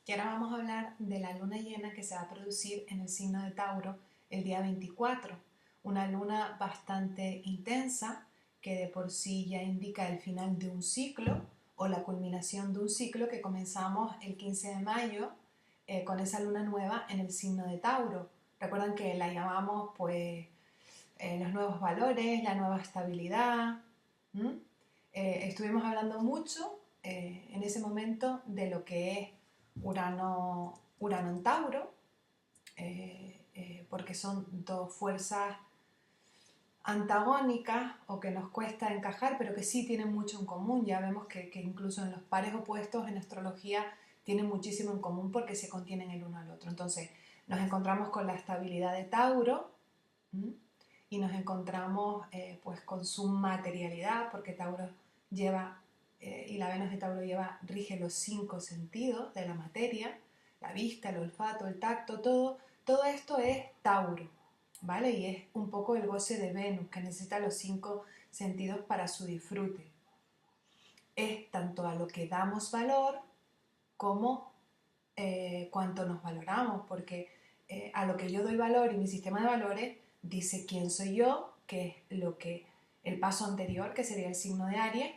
Y ahora vamos a hablar de la luna llena que se va a producir en el signo de Tauro el día 24. Una luna bastante intensa que de por sí ya indica el final de un ciclo o la culminación de un ciclo que comenzamos el 15 de mayo con esa luna nueva en el signo de Tauro. Recuerdan que la llamamos pues los nuevos valores, la nueva estabilidad. ¿Mm? Estuvimos hablando mucho en ese momento de lo que es Urano en Tauro, porque son dos fuerzas antagónicas o que nos cuesta encajar, pero que sí tienen mucho en común. Ya vemos que incluso en los pares opuestos en astrología tienen muchísimo en común porque se contienen el uno al otro. Entonces nos encontramos con la estabilidad de Tauro. ¿Mm? Y nos encontramos pues con su materialidad, porque Tauro lleva, y la Venus de Tauro rige los 5 sentidos de la materia, la vista, el olfato, el tacto, todo esto es Tauro, ¿vale? Y es un poco el goce de Venus, que necesita los 5 sentidos para su disfrute. Es tanto a lo que damos valor como cuánto nos valoramos, porque a lo que yo doy valor y mi sistema de valores dice quién soy yo, que es lo que el paso anterior, que sería el signo de Aries,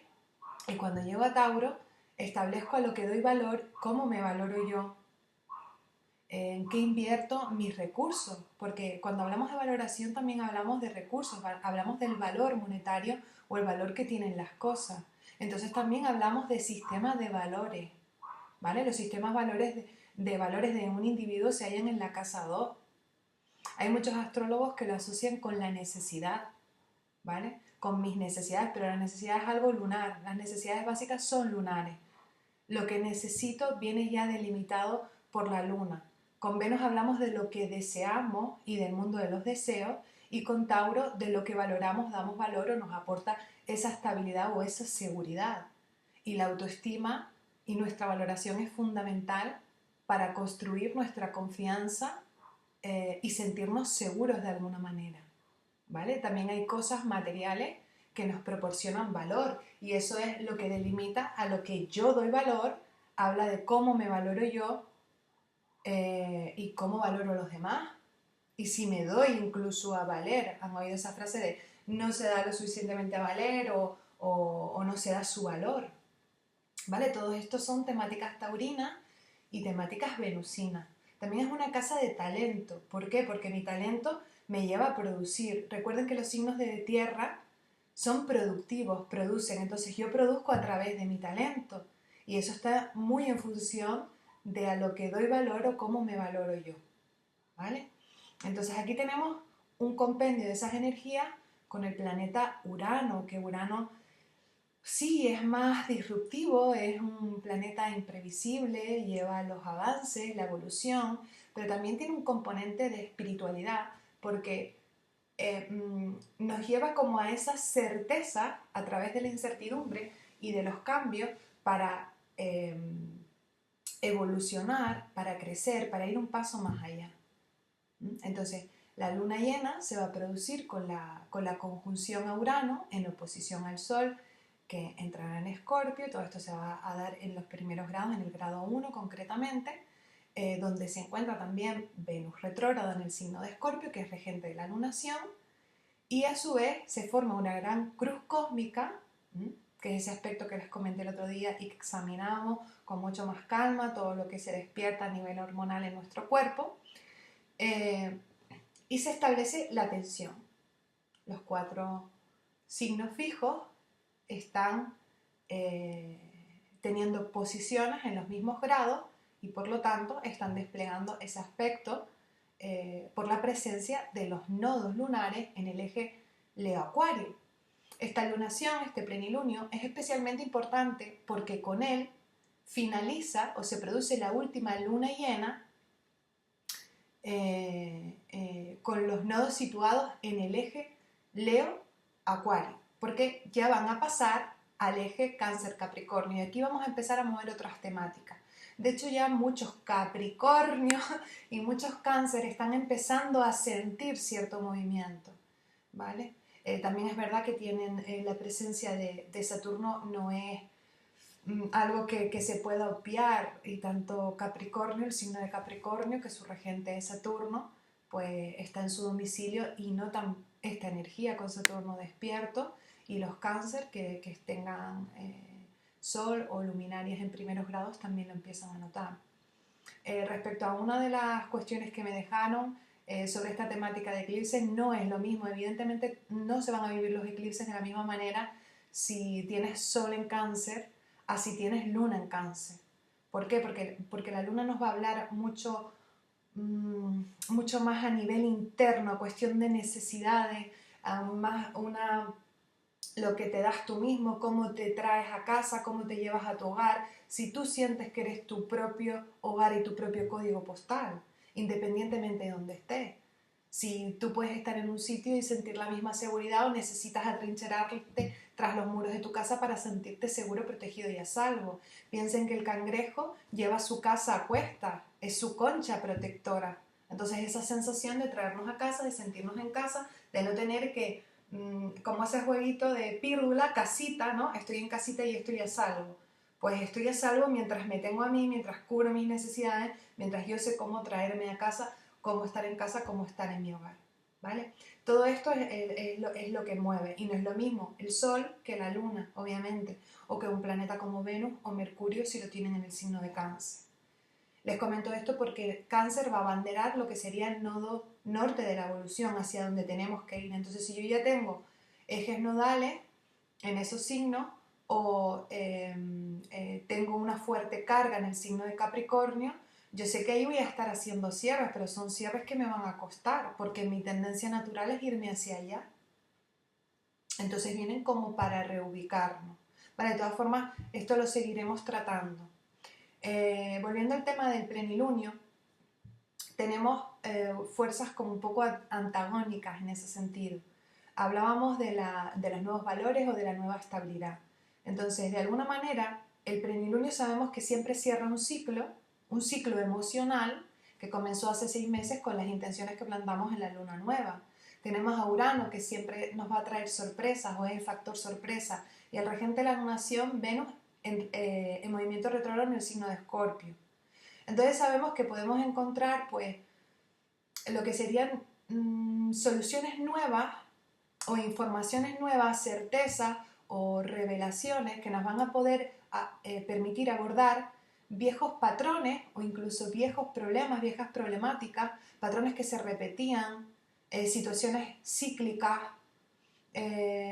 y cuando llego a Tauro, establezco a lo que doy valor, cómo me valoro yo, en qué invierto mis recursos, porque cuando hablamos de valoración también hablamos de recursos, hablamos del valor monetario o el valor que tienen las cosas. Entonces también hablamos de sistemas de valores, ¿vale? Los sistemas de valores de un individuo se hallan en la casa 2. Hay muchos astrólogos que lo asocian con la necesidad, ¿vale? Con mis necesidades, pero la necesidad es algo lunar. Las necesidades básicas son lunares. Lo que necesito viene ya delimitado por la luna. Con Venus hablamos de lo que deseamos y del mundo de los deseos, y con Tauro de lo que valoramos, damos valor o nos aporta esa estabilidad o esa seguridad. Y la autoestima y nuestra valoración es fundamental para construir nuestra confianza y sentirnos seguros de alguna manera, ¿vale? También hay cosas materiales que nos proporcionan valor y eso es lo que delimita a lo que yo doy valor, habla de cómo me valoro yo y cómo valoro a los demás y si me doy incluso a valer. Han oído esa frase de no se da lo suficientemente a valer o no se da su valor, ¿vale? Todos estos son temáticas taurinas y temáticas venusinas. También es una casa de talento. ¿Por qué? Porque mi talento me lleva a producir. Recuerden que los signos de tierra son productivos, producen. Entonces yo produzco a través de mi talento. Y eso está muy en función de a lo que doy valor o cómo me valoro yo, ¿vale? Entonces aquí tenemos un compendio de esas energías con el planeta Urano, que Urano sí, es más disruptivo, es un planeta imprevisible, lleva los avances, la evolución, pero también tiene un componente de espiritualidad porque nos lleva como a esa certeza a través de la incertidumbre y de los cambios para evolucionar, para crecer, para ir un paso más allá. Entonces, la luna llena se va a producir con la conjunción a Urano en oposición al Sol, que entrará en Escorpio. Todo esto se va a dar en los primeros grados, en el grado 1 concretamente, donde se encuentra también Venus retrógrado en el signo de Escorpio, que es regente de la lunación, y a su vez se forma una gran cruz cósmica, que es ese aspecto que les comenté el otro día y que examinamos con mucho más calma, todo lo que se despierta a nivel hormonal en nuestro cuerpo, eh, y se establece la tensión. Los 4 signos fijos están teniendo posiciones en los mismos grados y por lo tanto están desplegando ese aspecto por la presencia de los nodos lunares en el eje Leo-Acuario. Esta lunación, este plenilunio, es especialmente importante porque con él finaliza o se produce la última luna llena con los nodos situados en el eje Leo-Acuario, porque ya van a pasar al eje Cáncer-Capricornio y aquí vamos a empezar a mover otras temáticas. De hecho, ya muchos Capricornios y muchos Cáncer están empezando a sentir cierto movimiento, ¿vale? También es verdad que tienen la presencia de Saturno, no es algo que se pueda obviar, y tanto Capricornio, el signo de Capricornio, que su regente es Saturno, pues está en su domicilio y notan esta energía con Saturno despierto, y los Cáncer que tengan Sol o luminarias en primeros grados también lo empiezan a notar. Respecto a una de las cuestiones que me dejaron sobre esta temática de eclipses, no es lo mismo. Evidentemente no se van a vivir los eclipses de la misma manera si tienes Sol en Cáncer a si tienes Luna en Cáncer. ¿Por qué? Porque la Luna nos va a hablar mucho más a nivel interno, cuestión de necesidades, más lo que te das tú mismo, cómo te traes a casa, cómo te llevas a tu hogar, si tú sientes que eres tu propio hogar y tu propio código postal, independientemente de donde estés. Si tú puedes estar en un sitio y sentir la misma seguridad, o necesitas atrincherarte tras los muros de tu casa para sentirte seguro, protegido y a salvo. Piensen que el cangrejo lleva su casa a cuestas, es su concha protectora. Entonces esa sensación de traernos a casa, de sentirnos en casa, de no tener que como ese jueguito de pírdula, casita, ¿no? Estoy en casita y estoy a salvo. Pues estoy a salvo mientras me tengo a mí, mientras cubro mis necesidades, mientras yo sé cómo traerme a casa, cómo estar en casa, cómo estar en mi hogar, ¿vale? Todo esto es lo que mueve, y no es lo mismo el Sol que la Luna, obviamente, o que un planeta como Venus o Mercurio si lo tienen en el signo de Cáncer. Les comento esto porque Cáncer va a abanderar lo que sería el nodo norte de la evolución, hacia donde tenemos que ir. Entonces, si yo ya tengo ejes nodales en esos signos, o tengo una fuerte carga en el signo de Capricornio, yo sé que ahí voy a estar haciendo cierres, pero son cierres que me van a costar, porque mi tendencia natural es irme hacia allá. Entonces vienen como para reubicarnos. Vale, de todas formas, esto lo seguiremos tratando. Volviendo al tema del plenilunio, tenemos fuerzas como un poco antagónicas en ese sentido. Hablábamos de los nuevos valores o de la nueva estabilidad. Entonces, de alguna manera, el plenilunio sabemos que siempre cierra un ciclo emocional que comenzó hace 6 meses con las intenciones que plantamos en la luna nueva. Tenemos a Urano, que siempre nos va a traer sorpresas, o es el factor sorpresa, y el regente de la lunación, Venus, en movimiento retrógrado en el signo de Escorpio. Entonces sabemos que podemos encontrar pues lo que serían soluciones nuevas o informaciones nuevas, certezas o revelaciones que nos van a poder permitir abordar viejos patrones o incluso viejos problemas, viejas problemáticas, patrones que se repetían, situaciones cíclicas,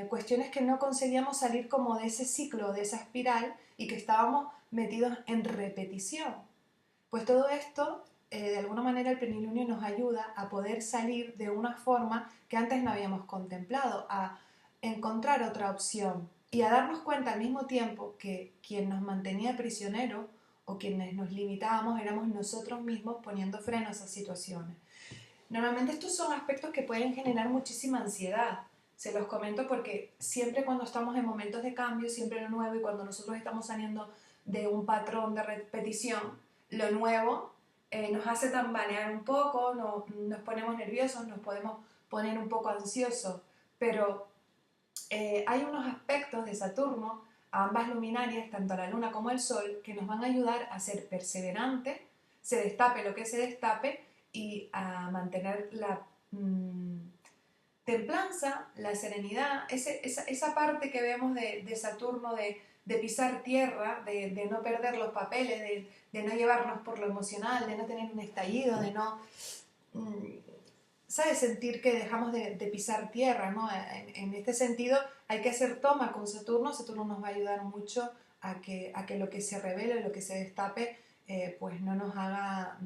cuestiones que no conseguíamos salir como de ese ciclo, de esa espiral, y que estábamos metidos en repetición. Pues todo esto, de alguna manera el plenilunio nos ayuda a poder salir de una forma que antes no habíamos contemplado, a encontrar otra opción y a darnos cuenta al mismo tiempo que quien nos mantenía prisioneros o quienes nos limitábamos éramos nosotros mismos poniendo freno a esas situaciones. Normalmente estos son aspectos que pueden generar muchísima ansiedad. Se los comento porque siempre cuando estamos en momentos de cambio, siempre lo nuevo, y cuando nosotros estamos saliendo de un patrón de repetición, lo nuevo nos hace tambalear un poco, nos ponemos nerviosos, nos podemos poner un poco ansiosos, pero hay unos aspectos de Saturno, a ambas luminarias, tanto a la Luna como al Sol, que nos van a ayudar a ser perseverantes, se destape lo que se destape, y a mantener la templanza, la serenidad, esa parte que vemos de Saturno de pisar tierra, de no perder los papeles, de no llevarnos por lo emocional, de no tener un estallido, de no... ¿sabes? Sentir que dejamos de pisar tierra, ¿no? En este sentido hay que hacer toma con Saturno. Saturno nos va a ayudar mucho a que lo que se revele, lo que se destape, pues no nos haga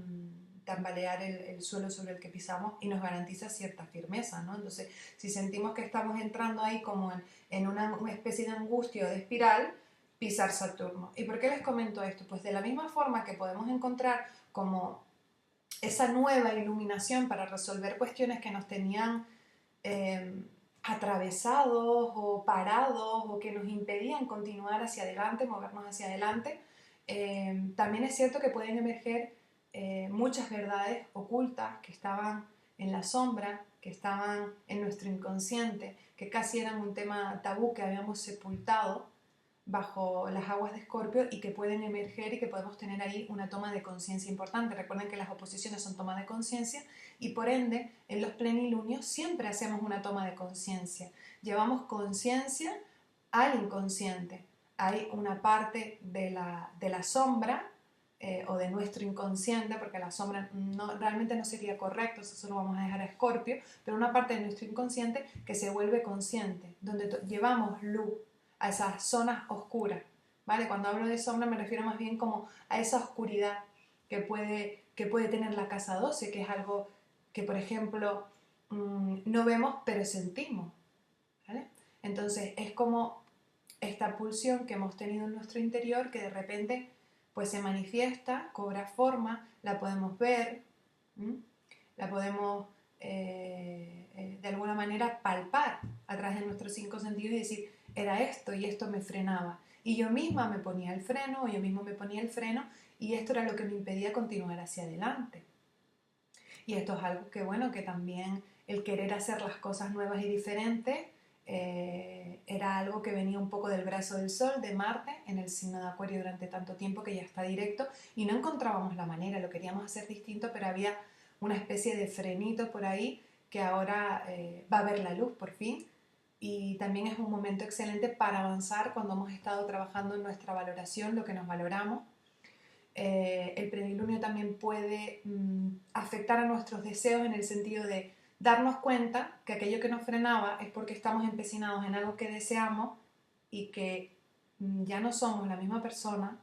tambalear el suelo sobre el que pisamos, y nos garantiza cierta firmeza, ¿no? Entonces, si sentimos que estamos entrando ahí como en una especie de angustia o de espiral, pisar Saturno. ¿Y por qué les comento esto? Pues de la misma forma que podemos encontrar como esa nueva iluminación para resolver cuestiones que nos tenían atravesados o parados, o que nos impedían continuar hacia adelante, movernos hacia adelante, también es cierto que pueden emerger muchas verdades ocultas que estaban en la sombra, que estaban en nuestro inconsciente, que casi eran un tema tabú que habíamos sepultado, bajo las aguas de Escorpio y que pueden emerger y que podemos tener ahí una toma de conciencia importante. Recuerden que las oposiciones son toma de conciencia y por ende en los plenilunios siempre hacemos una toma de conciencia. Llevamos conciencia al inconsciente. Hay una parte de la sombra o de nuestro inconsciente, porque la sombra realmente no sería correcto, eso lo vamos a dejar a Escorpio, pero una parte de nuestro inconsciente que se vuelve consciente, donde llevamos luz a esas zonas oscuras, ¿vale? Cuando hablo de sombra me refiero más bien como a esa oscuridad que puede tener la casa 12, que es algo que, por ejemplo, no vemos pero sentimos, ¿vale? Entonces es como esta pulsión que hemos tenido en nuestro interior que de repente pues se manifiesta, cobra forma, la podemos ver, ¿m? La podemos de alguna manera palpar a través de nuestros 5 sentidos y decir, era esto y esto me frenaba. Y yo misma me ponía el freno, o yo mismo me ponía el freno, y esto era lo que me impedía continuar hacia adelante. Y esto es algo que, bueno, que también el querer hacer las cosas nuevas y diferentes era algo que venía un poco del brazo del Sol, de Marte, en el signo de Acuario durante tanto tiempo que ya está directo, y no encontrábamos la manera, lo queríamos hacer distinto, pero había una especie de frenito por ahí que ahora va a ver la luz por fin. Y también es un momento excelente para avanzar cuando hemos estado trabajando en nuestra valoración, lo que nos valoramos. El plenilunio también puede afectar a nuestros deseos en el sentido de darnos cuenta que aquello que nos frenaba es porque estamos empecinados en algo que deseamos y que ya no somos la misma persona,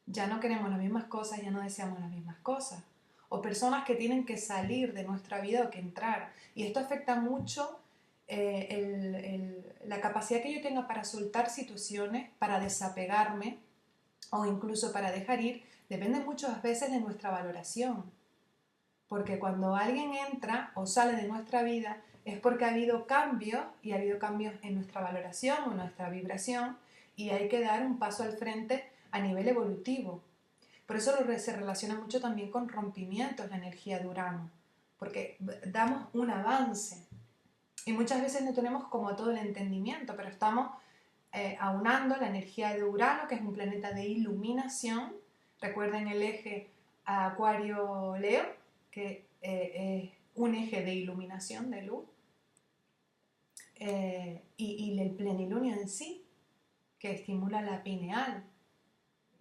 ya no queremos las mismas cosas, ya no deseamos las mismas cosas. O personas que tienen que salir de nuestra vida o que entrar. Y esto afecta mucho la capacidad que yo tenga para soltar situaciones, para desapegarme o incluso para dejar ir, depende muchas veces de nuestra valoración. Porque cuando alguien entra o sale de nuestra vida es porque ha habido cambios y ha habido cambios en nuestra valoración o nuestra vibración y hay que dar un paso al frente a nivel evolutivo. Por eso se relaciona mucho también con rompimientos la energía de Urano, porque damos un avance y muchas veces no tenemos como todo el entendimiento, pero estamos aunando la energía de Urano, que es un planeta de iluminación. Recuerden el eje Acuario-Leo, que es un eje de iluminación, de luz, y el plenilunio en sí, que estimula la pineal.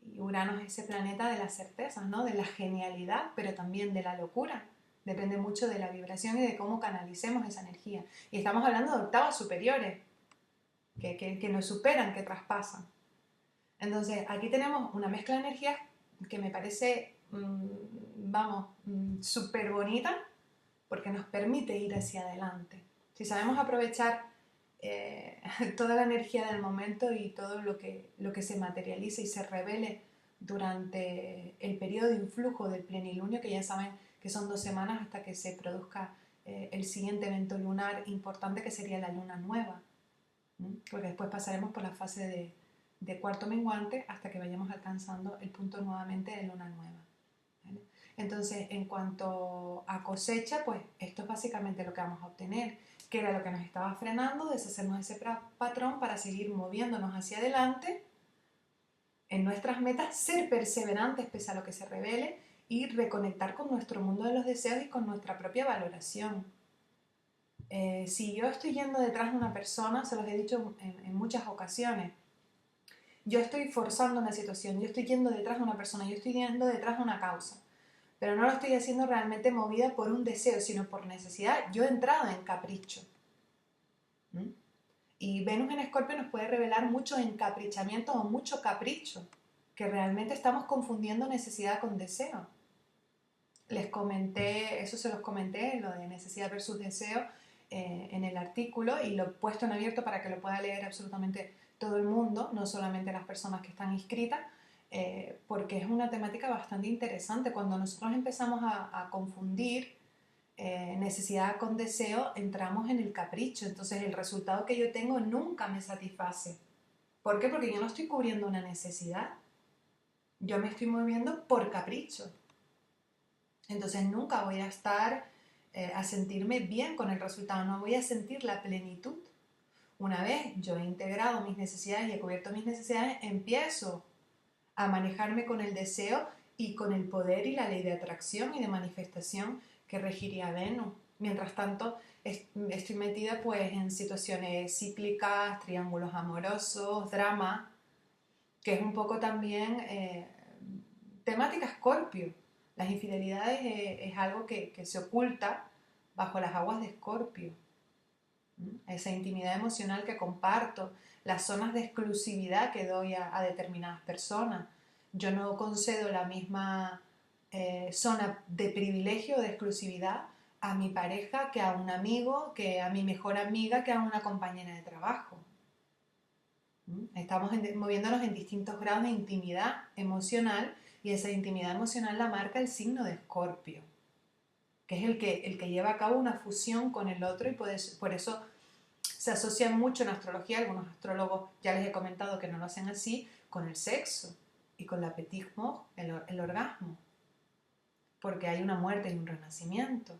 Y Urano es ese planeta de las certezas, ¿no? De la genialidad, pero también de la locura. Depende mucho de la vibración y de cómo canalicemos esa energía. Y estamos hablando de octavas superiores, que nos superan, que traspasan. Entonces, aquí tenemos una mezcla de energías que me parece, súper bonita, porque nos permite ir hacia adelante. Si sabemos aprovechar toda la energía del momento y todo lo que se materializa y se revele durante el periodo de influjo del plenilunio, que ya saben que son 2 semanas hasta que se produzca el siguiente evento lunar importante, que sería la luna nueva, porque después pasaremos por la fase de cuarto menguante hasta que vayamos alcanzando el punto nuevamente de luna nueva, ¿vale? Entonces, en cuanto a cosecha, pues esto es básicamente lo que vamos a obtener, que era lo que nos estaba frenando, deshacernos de ese patrón para seguir moviéndonos hacia adelante en nuestras metas, ser perseverantes pese a lo que se revele y reconectar con nuestro mundo de los deseos y con nuestra propia valoración. Si yo estoy yendo detrás de una persona, se los he dicho en muchas ocasiones, yo estoy forzando una situación, yo estoy yendo detrás de una persona, yo estoy yendo detrás de una causa, pero no lo estoy haciendo realmente movida por un deseo, sino por necesidad. Yo he entrado en capricho. ¿Mm? Y Venus en Escorpio nos puede revelar mucho encaprichamiento o mucho capricho, que realmente estamos confundiendo necesidad con deseo. Les comenté, eso se los comenté, lo de necesidad versus deseo, en el artículo, y lo he puesto en abierto para que lo pueda leer absolutamente todo el mundo, no solamente las personas que están inscritas, porque es una temática bastante interesante. Cuando nosotros empezamos a confundir necesidad con deseo, entramos en el capricho, entonces el resultado que yo tengo nunca me satisface. ¿Por qué? Porque yo no estoy cubriendo una necesidad, yo me estoy moviendo por capricho. Entonces nunca voy a estar a sentirme bien con el resultado, no voy a sentir la plenitud. Una vez yo he integrado mis necesidades y he cubierto mis necesidades, empiezo a manejarme con el deseo y con el poder y la ley de atracción y de manifestación que regiría Venus. Mientras tanto, estoy metida pues en situaciones cíclicas, triángulos amorosos, drama, que es un poco también temática Escorpio. Las infidelidades es algo que se oculta bajo las aguas de Escorpio. Esa intimidad emocional que comparto, las zonas de exclusividad que doy a determinadas personas. Yo no concedo la misma zona de privilegio o de exclusividad a mi pareja que a un amigo, que a mi mejor amiga, que a una compañera de trabajo. Estamos moviéndonos en distintos grados de intimidad emocional y esa intimidad emocional la marca el signo de Escorpio, que es el que lleva a cabo una fusión con el otro y por eso se asocia mucho en astrología, algunos astrólogos ya les he comentado que no lo hacen así, con el sexo y con la petit mort, el orgasmo, porque hay una muerte y un renacimiento.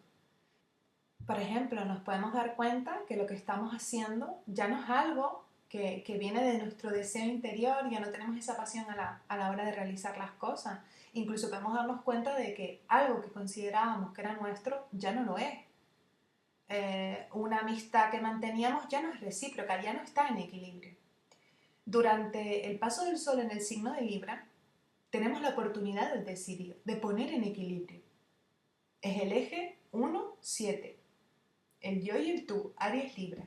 Por ejemplo, nos podemos dar cuenta que lo que estamos haciendo ya no es algo que viene de nuestro deseo interior, ya no tenemos esa pasión a la hora de realizar las cosas. Incluso podemos darnos cuenta de que algo que considerábamos que era nuestro ya no lo es. Una amistad que manteníamos ya no es recíproca, ya no está en equilibrio. Durante el paso del Sol en el signo de Libra, tenemos la oportunidad de decidir, de poner en equilibrio. Es el eje 1-7, el yo y el tú, Aries Libra.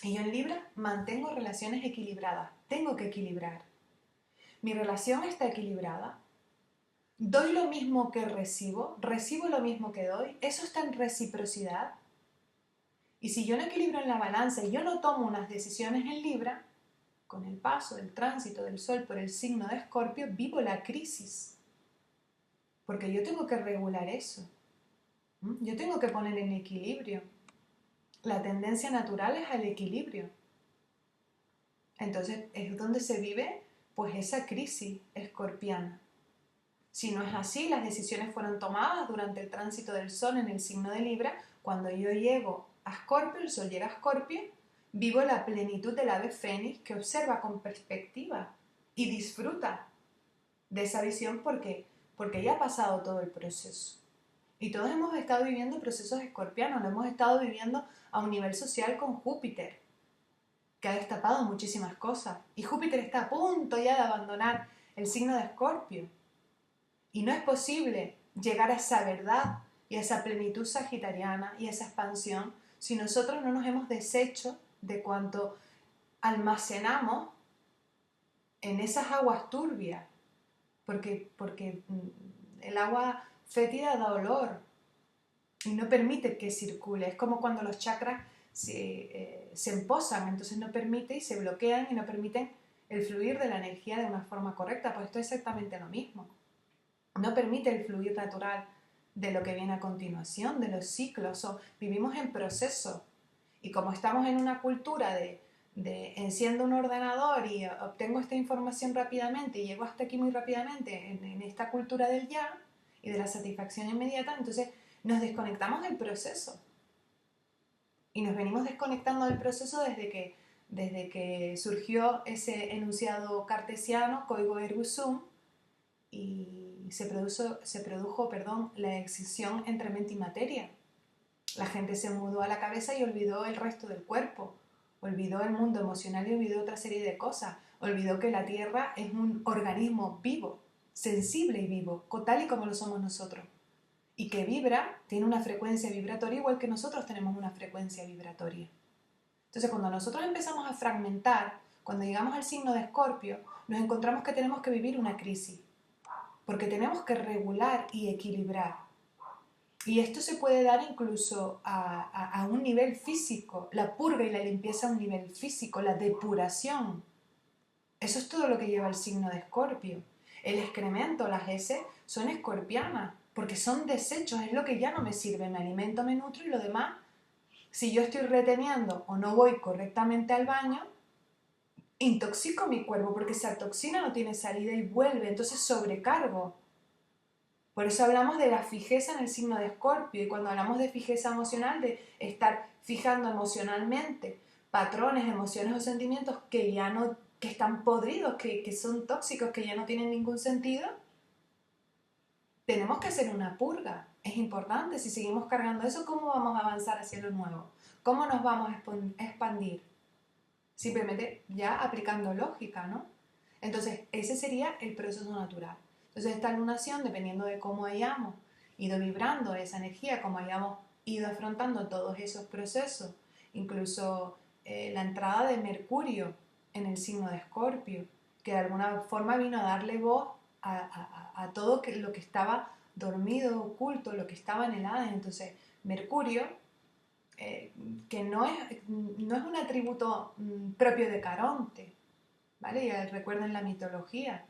Y yo en Libra mantengo relaciones equilibradas, tengo que equilibrar. Mi relación está equilibrada, doy lo mismo que recibo lo mismo que doy, eso está en reciprocidad. Y si yo no equilibro en la balanza y yo no tomo unas decisiones en Libra, con el paso del tránsito del Sol por el signo de Escorpio, vivo la crisis. Porque yo tengo que regular eso. Yo tengo que poner en equilibrio. La tendencia natural es al equilibrio. Entonces es donde se vive pues esa crisis escorpiana. Si no es así, las decisiones fueron tomadas durante el tránsito del Sol en el signo de Libra. Cuando yo llego a Escorpio, el Sol llega a Escorpio, vivo la plenitud del ave fénix que observa con perspectiva y disfruta de esa visión porque ya ha pasado todo el proceso. Y todos hemos estado viviendo procesos escorpianos, lo hemos estado viviendo a un nivel social con Júpiter, que ha destapado muchísimas cosas. Y Júpiter está a punto ya de abandonar el signo de Escorpio. Y no es posible llegar a esa verdad y a esa plenitud sagitariana y a esa expansión si nosotros no nos hemos deshecho de cuanto almacenamos en esas aguas turbias. Porque el agua fétida da olor y no permite que circule. Es como cuando los chakras se emposan, entonces no permite y se bloquean y no permiten el fluir de la energía de una forma correcta. Pues esto es exactamente lo mismo. No permite el fluir natural de lo que viene a continuación, de los ciclos. Vivimos en proceso. Y como estamos en una cultura de enciendo un ordenador y obtengo esta información rápidamente y llego hasta aquí muy rápidamente en esta cultura del ya y de la satisfacción inmediata, entonces nos desconectamos del proceso. Y nos venimos desconectando del proceso desde que surgió ese enunciado cartesiano, coigo ergo sum, y se produjo la excisión entre mente y materia. La gente se mudó a la cabeza y olvidó el resto del cuerpo, olvidó el mundo emocional y olvidó otra serie de cosas, olvidó que la Tierra es un organismo vivo, sensible y vivo, tal y como lo somos nosotros, y que vibra, tiene una frecuencia vibratoria igual que nosotros tenemos una frecuencia vibratoria. Entonces cuando nosotros empezamos a fragmentar, cuando llegamos al signo de Escorpio, nos encontramos que tenemos que vivir una crisis, porque tenemos que regular y equilibrar. Y esto se puede dar incluso a un nivel físico, la purga y la limpieza a un nivel físico, la depuración. Eso es todo lo que lleva el signo de Escorpio. El excremento, las heces, son escorpianas, porque son desechos, es lo que ya no me sirve, me alimento, me nutro y lo demás, si yo estoy reteniendo o no voy correctamente al baño, intoxico mi cuerpo porque esa toxina no tiene salida y vuelve, entonces sobrecargo. Por eso hablamos de la fijeza en el signo de Escorpio y cuando hablamos de fijeza emocional, de estar fijando emocionalmente patrones, emociones o sentimientos que ya no, que están podridos, que son tóxicos, que ya no tienen ningún sentido, tenemos que hacer una purga. Es importante, si seguimos cargando eso, ¿cómo vamos a avanzar hacia lo nuevo? ¿Cómo nos vamos a expandir? Simplemente ya aplicando lógica, ¿no? Entonces, ese sería el proceso natural. Entonces, esta lunación, dependiendo de cómo hayamos ido vibrando esa energía, cómo hayamos ido afrontando todos esos procesos, incluso la entrada de Mercurio en el signo de Escorpio, que de alguna forma vino a darle voz a todo lo que estaba dormido, oculto, lo que estaba en el Hades. Entonces, Mercurio, que no es un atributo propio de Caronte, ¿vale? Y recuerden la mitología.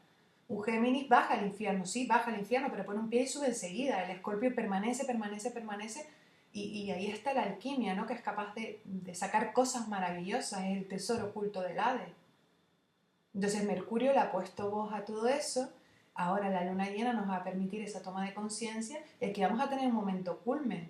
Un Géminis baja al infierno, sí, baja al infierno, pero pone un pie y sube enseguida. El Escorpio permanece, y ahí está la alquimia, ¿no? Que es capaz de sacar cosas maravillosas, es el tesoro oculto del Hades. Entonces Mercurio le ha puesto voz a todo eso. Ahora la luna llena nos va a permitir esa toma de conciencia y aquí vamos a tener un momento culmen.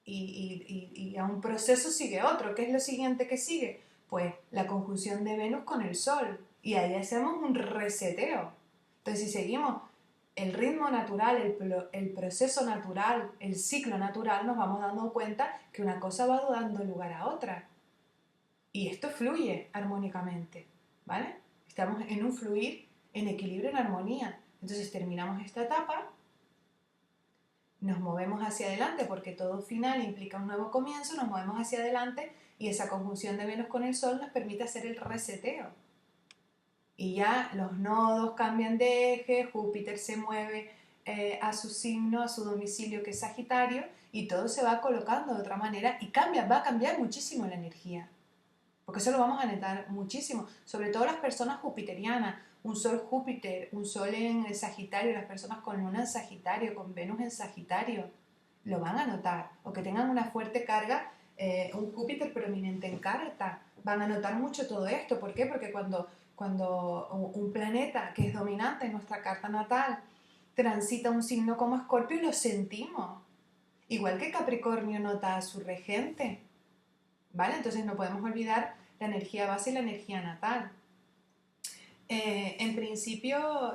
Y a un proceso sigue otro. ¿Qué es lo siguiente que sigue? Pues la conjunción de Venus con el Sol. Y ahí hacemos un reseteo. Entonces, si seguimos el ritmo natural, el proceso natural, el ciclo natural, nos vamos dando cuenta que una cosa va dando lugar a otra. Y esto fluye armónicamente, ¿vale? Estamos en un fluir, en equilibrio, en armonía. Entonces terminamos esta etapa, nos movemos hacia adelante porque todo final implica un nuevo comienzo, nos movemos hacia adelante y esa conjunción de Venus con el Sol nos permite hacer el reseteo. Y ya los nodos cambian de eje, Júpiter se mueve a su signo, a su domicilio que es Sagitario, y todo se va colocando de otra manera y va a cambiar muchísimo la energía. Porque eso lo vamos a notar muchísimo, sobre todo las personas jupiterianas, un sol Júpiter, un sol en el Sagitario, las personas con luna en Sagitario, con Venus en Sagitario, lo van a notar, o que tengan una fuerte carga, un Júpiter prominente en carta, van a notar mucho todo esto. ¿Por qué? Porque cuando un planeta que es dominante en nuestra carta natal transita un signo como Escorpio, lo sentimos, igual que Capricornio nota a su regente, ¿vale? Entonces no podemos olvidar la energía base y la energía natal. En principio,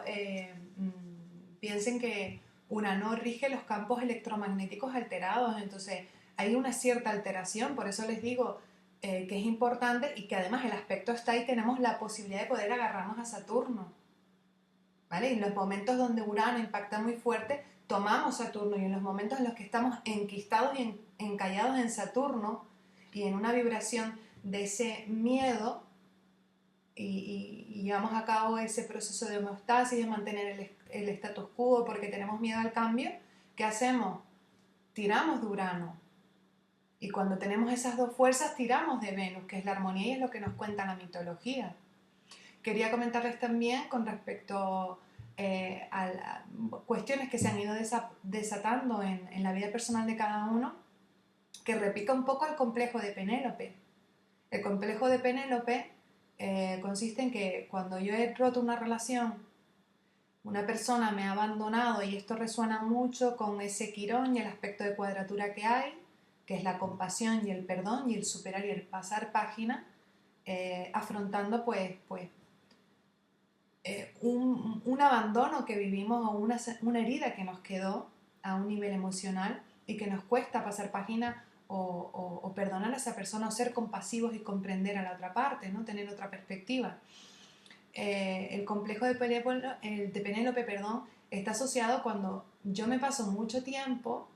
piensen que Urano rige los campos electromagnéticos alterados, entonces hay una cierta alteración, por eso les digo que es importante y que además el aspecto está ahí, tenemos la posibilidad de poder agarrarnos a Saturno, ¿vale? Y en los momentos donde Urano impacta muy fuerte, tomamos Saturno, y en los momentos en los que estamos enquistados y encallados en Saturno y en una vibración de ese miedo, y llevamos a cabo ese proceso de homeostasis, de mantener el status quo porque tenemos miedo al cambio, ¿qué hacemos? Tiramos de Urano. Y cuando tenemos esas dos fuerzas, tiramos de Venus, que es la armonía y es lo que nos cuenta la mitología. Quería comentarles también con respecto a cuestiones que se han ido desatando en la vida personal de cada uno, que repica un poco el complejo de Penélope. El complejo de Penélope consiste en que cuando yo he roto una relación, una persona me ha abandonado, y esto resuena mucho con ese quirón y el aspecto de cuadratura que hay, que es la compasión y el perdón y el superar y el pasar página, afrontando un abandono que vivimos o una herida que nos quedó a un nivel emocional y que nos cuesta pasar página o perdonar a esa persona, o ser compasivos y comprender a la otra parte, ¿no? Tener otra perspectiva. El complejo de Penélope, está asociado cuando yo me paso mucho tiempo,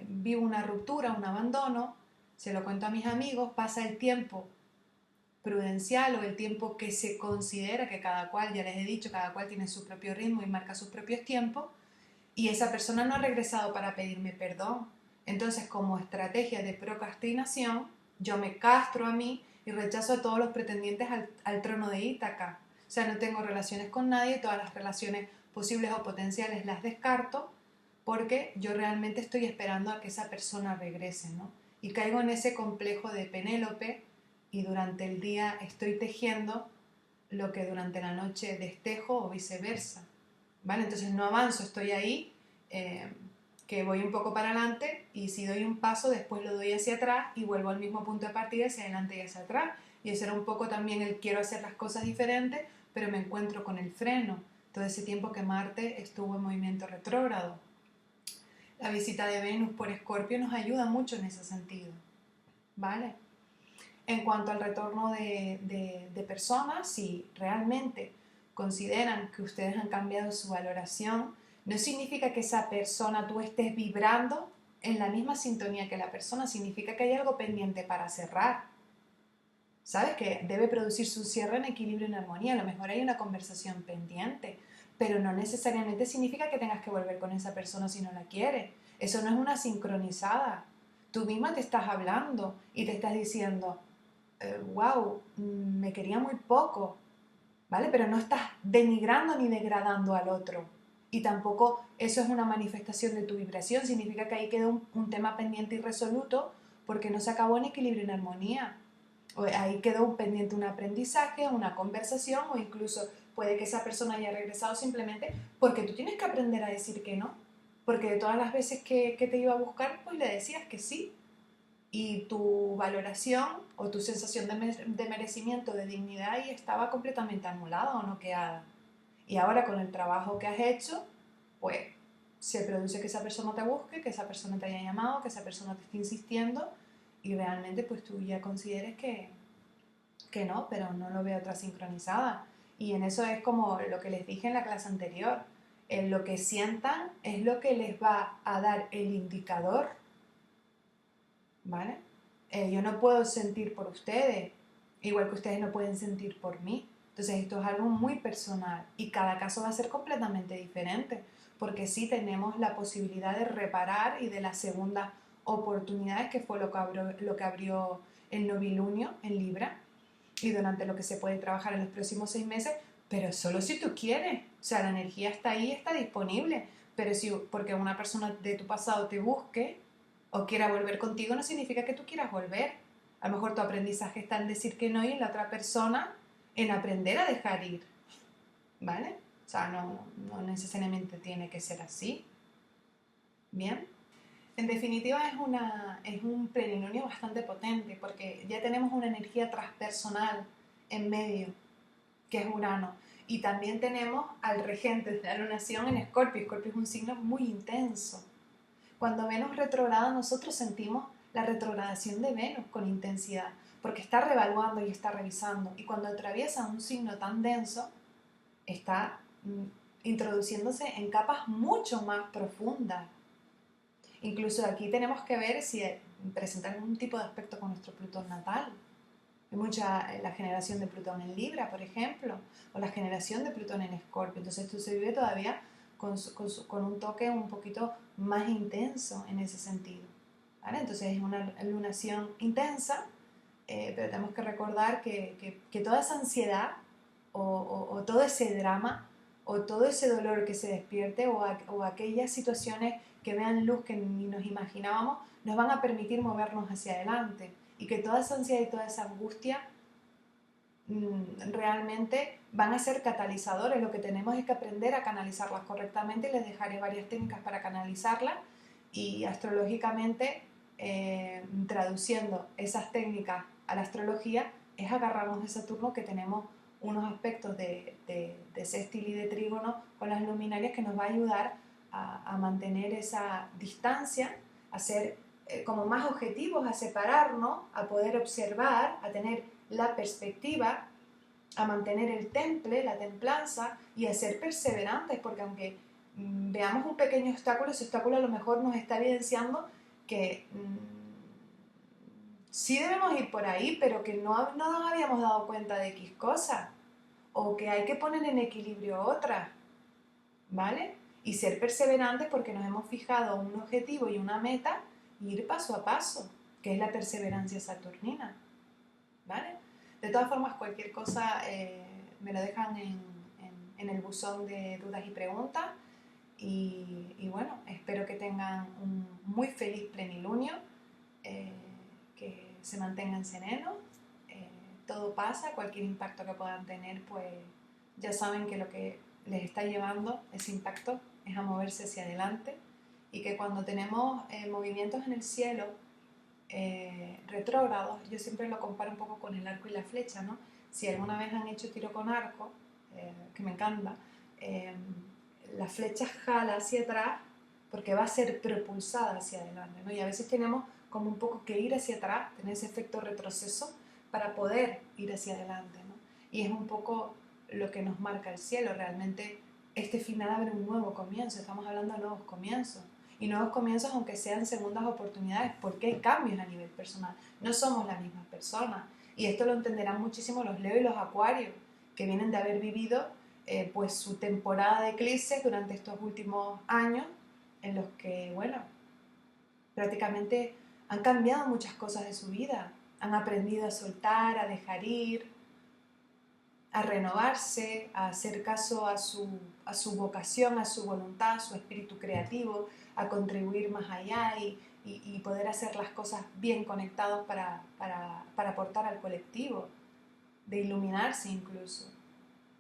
vivo una ruptura, un abandono, se lo cuento a mis amigos, pasa el tiempo prudencial o el tiempo que se considera, que cada cual, ya les he dicho, cada cual tiene su propio ritmo y marca sus propios tiempos, y esa persona no ha regresado para pedirme perdón. Entonces, como estrategia de procrastinación, yo me castro a mí y rechazo a todos los pretendientes al trono de Ítaca. O sea, no tengo relaciones con nadie, todas las relaciones posibles o potenciales las descarto porque yo realmente estoy esperando a que esa persona regrese, ¿no? Y caigo en ese complejo de Penélope, y durante el día estoy tejiendo lo que durante la noche destejo, o viceversa, ¿vale? Entonces no avanzo, estoy ahí que voy un poco para adelante y si doy un paso después lo doy hacia atrás y vuelvo al mismo punto de partida hacia adelante y hacia atrás. Y ese era un poco también el quiero hacer las cosas diferentes, pero me encuentro con el freno. Todo ese tiempo que Marte estuvo en movimiento retrógrado. La visita de Venus por Escorpio nos ayuda mucho en ese sentido, ¿vale? En cuanto al retorno de personas, si realmente consideran que ustedes han cambiado su valoración, no significa que esa persona tú estés vibrando en la misma sintonía que la persona, significa que hay algo pendiente para cerrar. ¿Sabes? Que debe producirse un cierre en equilibrio y en armonía. A lo mejor hay una conversación pendiente, pero no necesariamente significa que tengas que volver con esa persona si no la quieres. Eso no es una sincronizada. Tú misma te estás hablando y te estás diciendo, wow, me quería muy poco, ¿vale? Pero no estás denigrando ni degradando al otro. Y tampoco eso es una manifestación de tu vibración, significa que ahí queda un tema pendiente irresoluto porque no se acabó en equilibrio y en armonía. O ahí quedó un pendiente un aprendizaje, una conversación o incluso puede que esa persona haya regresado simplemente porque tú tienes que aprender a decir que no. Porque de todas las veces que te iba a buscar, pues le decías que sí y tu valoración o tu sensación de merecimiento, de dignidad ahí estaba completamente anulada o noqueada. Y ahora con el trabajo que has hecho, pues se produce que esa persona te busque, que esa persona te haya llamado, que esa persona te esté insistiendo y realmente pues tú ya consideres que no, pero no lo veo otra sincronizada. Y en eso es como lo que les dije en la clase anterior. En lo que sientan es lo que les va a dar el indicador, ¿vale? Yo no puedo sentir por ustedes, igual que ustedes no pueden sentir por mí. Entonces esto es algo muy personal y cada caso va a ser completamente diferente, porque sí tenemos la posibilidad de reparar y de las segundas oportunidades, que fue lo que abrió el novilunio en Libra, y durante lo que se puede trabajar en los próximos 6 meses, pero solo si tú quieres. O sea, la energía está ahí, está disponible, pero si porque una persona de tu pasado te busque o quiera volver contigo, no significa que tú quieras volver. A lo mejor tu aprendizaje está en decir que no y en la otra persona en aprender a dejar ir, ¿vale? O sea, no necesariamente tiene que ser así. Bien. En definitiva es un plenilunio bastante potente porque ya tenemos una energía transpersonal en medio, que es Urano. Y también tenemos al regente de la lunación en Escorpio. Escorpio es un signo muy intenso. Cuando Venus retrograda, nosotros sentimos la retrogradación de Venus con intensidad, porque está revaluando y está revisando. Y cuando atraviesa un signo tan denso, está introduciéndose en capas mucho más profundas. Incluso aquí tenemos que ver si presenta algún tipo de aspecto con nuestro Plutón natal. Hay mucha la generación de Plutón en Libra, por ejemplo, o la generación de Plutón en Escorpio. Entonces esto se vive todavía con un toque un poquito más intenso en ese sentido, ¿vale? Entonces es una lunación intensa, pero tenemos que recordar que toda esa ansiedad o todo ese drama o todo ese dolor que se despierte o aquellas situaciones que vean luz que ni nos imaginábamos, nos van a permitir movernos hacia adelante y que toda esa ansiedad y toda esa angustia realmente van a ser catalizadores. Lo que tenemos es que aprender a canalizarlas correctamente. Les dejaré varias técnicas para canalizarlas y astrológicamente traduciendo esas técnicas a la astrología es agarrarnos de Saturno, que tenemos unos aspectos de sextil y de trígono con las luminarias que nos va a ayudar a mantener esa distancia, a ser como más objetivos, a separarnos, a poder observar, a tener la perspectiva, a mantener el temple, la templanza y a ser perseverantes, porque aunque veamos un pequeño obstáculo, ese obstáculo a lo mejor nos está evidenciando que sí debemos ir por ahí, pero que no nos habíamos dado cuenta de X cosas, o que hay que poner en equilibrio otras, ¿vale? Y ser perseverantes porque nos hemos fijado un objetivo y una meta y ir paso a paso, que es la perseverancia saturnina, ¿vale? De todas formas, cualquier cosa me lo dejan en el buzón de dudas y preguntas y bueno, espero que tengan un muy feliz plenilunio, que se mantengan serenos, todo pasa, cualquier impacto que puedan tener, pues ya saben que lo que les está llevando ese impacto es a moverse hacia adelante y que cuando tenemos movimientos en el cielo retrógrados, yo siempre lo comparo un poco con el arco y la flecha, ¿no? Si alguna vez han hecho tiro con arco, que me encanta, la flecha jala hacia atrás porque va a ser propulsada hacia adelante, ¿no? Y a veces tenemos como un poco que ir hacia atrás, tener ese efecto retroceso para poder ir hacia adelante, ¿no? Y es un poco lo que nos marca el cielo, realmente este final abre un nuevo comienzo, estamos hablando de nuevos comienzos. Y nuevos comienzos aunque sean segundas oportunidades, porque hay cambios a nivel personal, no somos la misma persona. Y esto lo entenderán muchísimo los Leo y los Acuarios, que vienen de haber vivido pues su temporada de eclipses durante estos últimos años, en los que, bueno, prácticamente han cambiado muchas cosas de su vida, han aprendido a soltar, a dejar ir, a renovarse, a hacer caso a su vocación, a su voluntad, a su espíritu creativo, a contribuir más allá y poder hacer las cosas bien conectados para aportar al colectivo, de iluminarse incluso.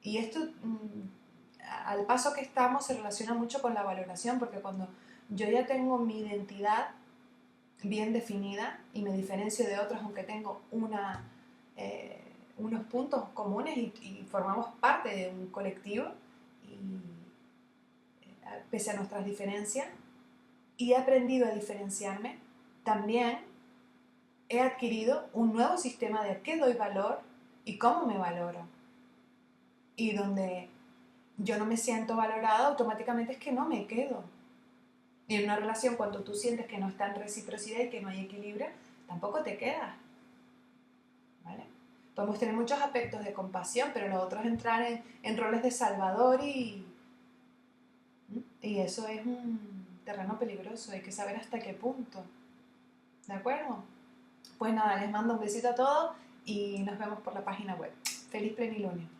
Y esto, al paso que estamos, se relaciona mucho con la valoración, porque cuando yo ya tengo mi identidad bien definida y me diferencio de otros, aunque tengo unos puntos comunes y formamos parte de un colectivo, y, pese a nuestras diferencias, y he aprendido a diferenciarme, también he adquirido un nuevo sistema de a qué doy valor y cómo me valoro. Y donde yo no me siento valorada, automáticamente es que no me quedo. Y en una relación, cuando tú sientes que no está en reciprocidad y que no hay equilibrio, tampoco te quedas, ¿vale? Podemos tener muchos aspectos de compasión, pero lo otro es entrar en roles de salvador y eso es un terreno peligroso, hay que saber hasta qué punto, ¿de acuerdo? Pues nada, les mando un besito a todos y nos vemos por la página web. ¡Feliz plenilunio!